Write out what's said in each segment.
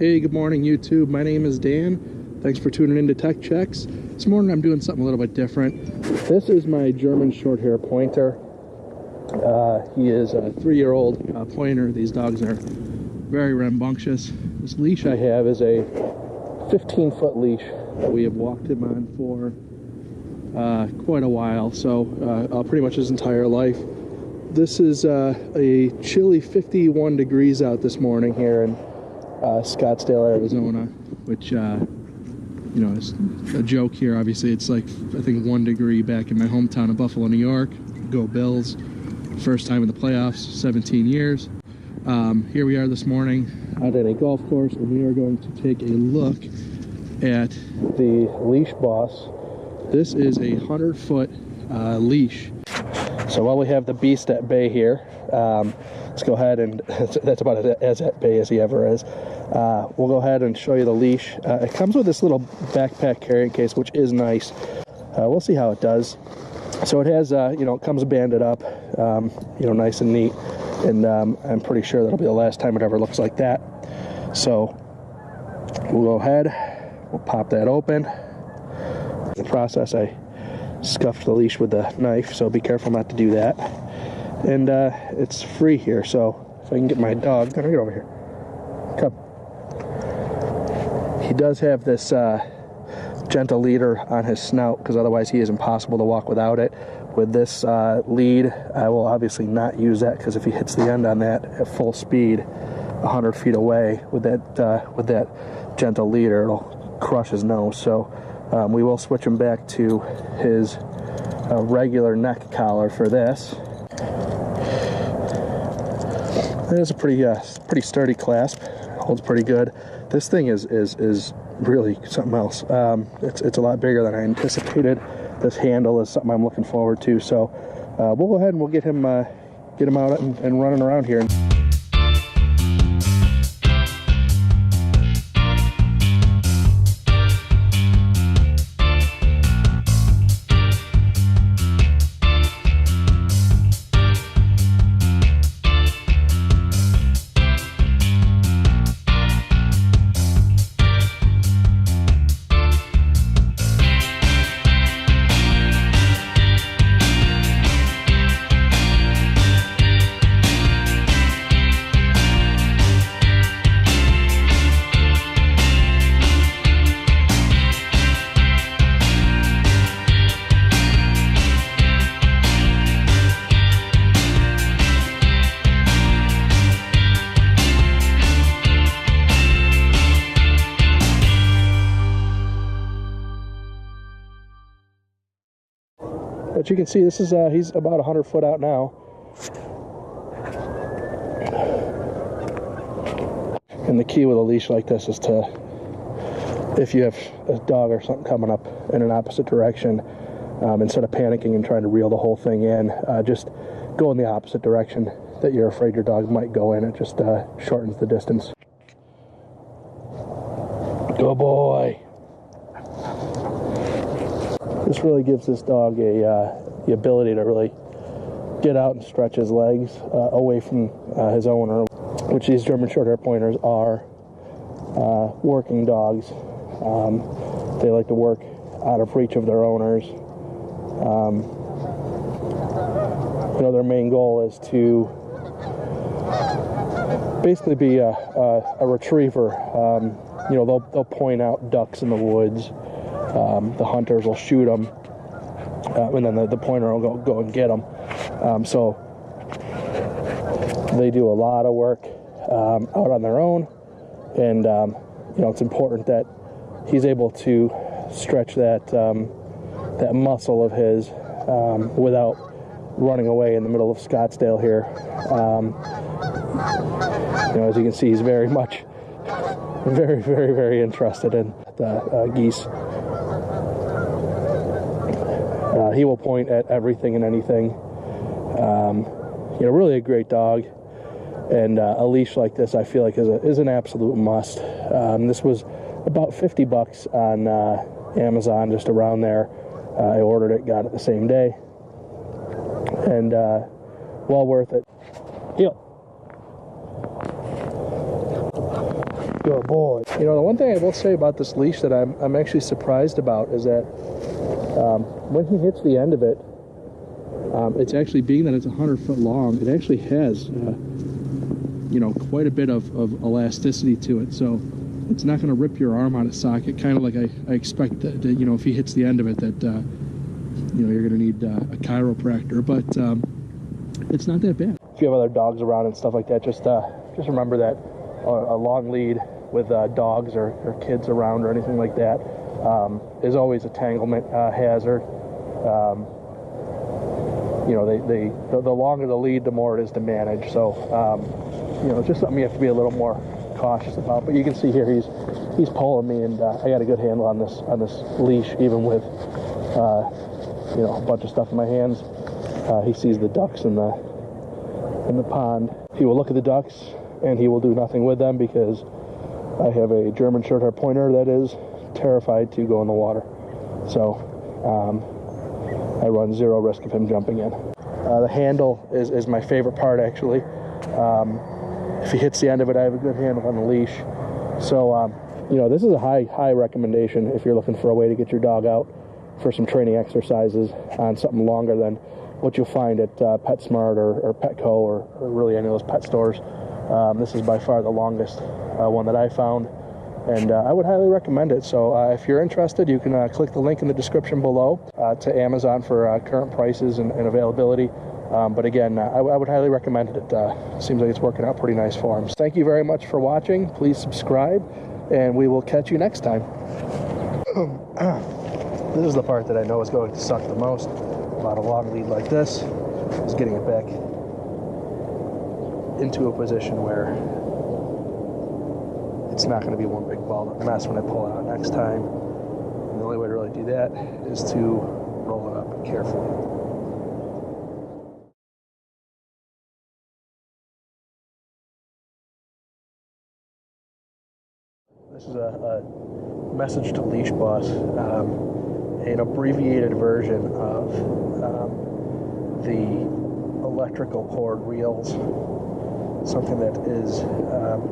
Hey, good morning YouTube. My name is Dan. Thanks for tuning in to Tech Checks. This morning I'm doing something a little bit different. This is my German short hair pointer. He is a 3-year-old pointer. These dogs are very rambunctious. This leash I have is a 15-foot leash that we have walked him on for quite a while, so pretty much his entire life. This is a chilly 51 degrees out this morning here in Scottsdale, Arizona, which, you know, is a joke here. Obviously, it's like, I think, 1 degree back in my hometown of Buffalo, New York. Go Bills. First time in the playoffs, 17 years. Here we are this morning out at a golf course, and we are going to take a look at the Leash Boss. This is a 100-foot leash. So while we have the beast at bay here, let's go ahead and that's about as at bay as he ever is. We'll go ahead and show you the leash. It comes with this little backpack carrying case, which is nice. We'll see how it does. So it has, you know, it comes banded up, you know, nice and neat. And I'm pretty sure that'll be the last time it ever looks like that. So we'll go ahead, we'll pop that open. In the process, I scuffed the leash with the knife, so be careful not to do that. And it's free here, so if I can get my dog, get over here. Come. He does have this gentle leader on his snout, because otherwise he is impossible to walk without it. With this lead, I will obviously not use that, because if he hits the end on that at full speed, 100 feet away with that gentle leader, it'll crush his nose. So we will switch him back to his regular neck collar for this. It is a pretty sturdy clasp. Holds pretty good. This thing is really something else. It's a lot bigger than I anticipated. This handle is something I'm looking forward to. So we'll go ahead and we'll get him out and running around here. But you can see this is he's about 100 foot out now. And the key with a leash like this is to, if you have a dog or something coming up in an opposite direction, instead of panicking and trying to reel the whole thing in, just go in the opposite direction that you're afraid your dog might go in. It just shortens the distance. Good boy. This really gives this dog the ability to really get out and stretch his legs away from his owner, which these German Shorthair pointers are working dogs. They like to work out of reach of their owners. You know, their main goal is to basically be a retriever. You know, they'll point out ducks in the woods. The hunters will shoot them, and then the pointer will go and get them. So they do a lot of work out on their own, and you know, it's important that he's able to stretch that that muscle of his without running away in the middle of Scottsdale here. You know, as you can see, he's very much, very interested in the geese. He will point at everything and anything. You know, really a great dog. And a leash like this, I feel like, is an absolute must. This was about $50 on Amazon, just around there. I ordered it, got it the same day. And well worth it. Heel. Good boy. You know, the one thing I will say about this leash that I'm actually surprised about is that when he hits the end of it, it's actually, being that it's 100 foot long, it actually has, you know, quite a bit of elasticity to it. So it's not going to rip your arm out of socket, kind of like I expect that, you know, if he hits the end of it, that, you know, you're going to need a chiropractor. But it's not that bad. If you have other dogs around and stuff like that, just remember that a long lead with dogs or kids around or anything like that is always a tanglement hazard. You know, the longer the lead, the more it is to manage. So, you know, just something you have to be a little more cautious about. But you can see here he's pulling me, and I got a good handle on this leash, even with you know, a bunch of stuff in my hands. He sees the ducks in the pond. He will look at the ducks, and he will do nothing with them because I have a German Shorthair Pointer that is terrified to go in the water. So I run zero risk of him jumping in. The handle is my favorite part, actually. If he hits the end of it, I have a good handle on the leash. So, you know, this is a high recommendation if you're looking for a way to get your dog out for some training exercises on something longer than what you'll find at PetSmart or Petco or really any of those pet stores. This is by far the longest one that I found, and I would highly recommend it. So if you're interested, you can click the link in the description below to Amazon for current prices and availability. But again, I would highly recommend it. It seems like it's working out pretty nice for him. So thank you very much for watching. Please subscribe, and we will catch you next time. This is the part that I know is going to suck the most about a long lead like this, is getting it back into a position where it's not going to be one big ball of mess when I pull it out next time. And the only way to really do that is to roll it up carefully. This is a message to Leash Boss, an abbreviated version of the electrical cord reels, something that is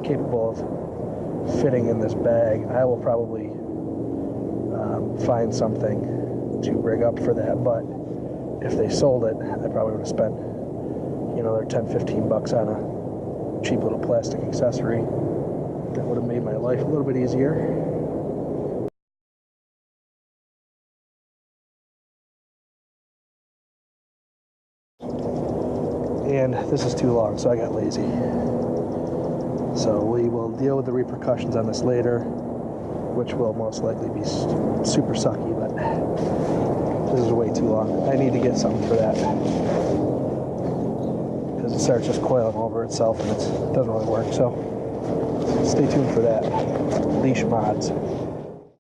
capable of fitting in this bag. I will probably find something to rig up for that, but if they sold it, I probably would have spent, you know, their $10-15 on a cheap little plastic accessory that would have made my life a little bit easier. And this is too long, so I got lazy. So we will deal with the repercussions on this later, which will most likely be super sucky, but this is way too long. I need to get something for that, because it starts just coiling over itself and it doesn't really work. So stay tuned for that. Leash mods.